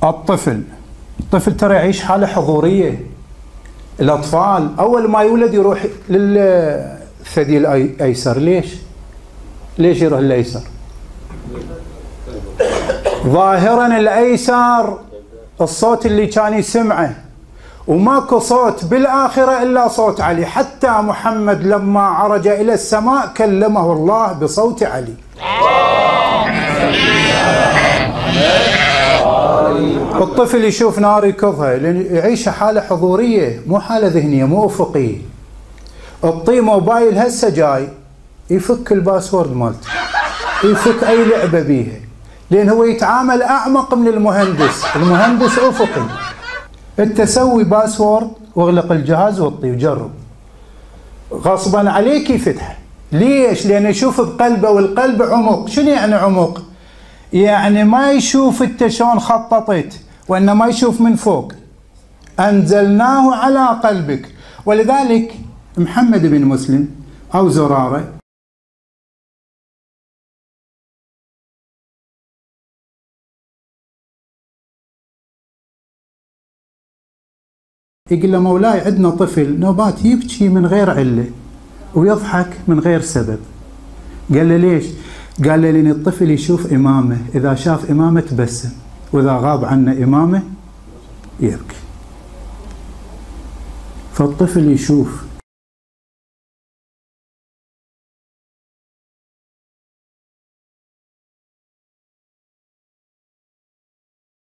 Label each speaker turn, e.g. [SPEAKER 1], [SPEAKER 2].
[SPEAKER 1] الطفل ترى يعيش حالة حضورية. الأطفال أول ما يولد يروح للثدي الأيسر. ليش يروح للأيسر؟ ظاهرا الأيسر الصوت اللي كان يسمعه، وماكو صوت بالآخرة إلا صوت علي. حتى محمد لما عرج إلى السماء كلمه الله بصوت علي. الطفل يشوف نار يكظها لأن يعيش حالة حضورية، مو حالة ذهنية، مو أفقية. الطي موبايل هسه جاي يفك الباسورد مالته، يفك أي لعبة بيها، لأن هو يتعامل أعمق من المهندس. المهندس أفقي. أنت سوي باسورد واغلق الجهاز واطي وجرب، غصبا عليك يفتح. ليش؟ لأنه يشوف بقلبه، والقلب عمق. شنو يعني عمق؟ يعني ما يشوف انت شلون خططت، وانما يشوف من فوق. انزلناه على قلبك. ولذلك محمد بن مسلم او زراره يقول له مولاي عندنا طفل نوبات يبكي من غير عله ويضحك من غير سبب. قال له ليش؟ قال له لأن الطفل يشوف إمامه، إذا شاف إمامه تبسم، وإذا غاب عنه إمامه يبكي. فالطفل يشوف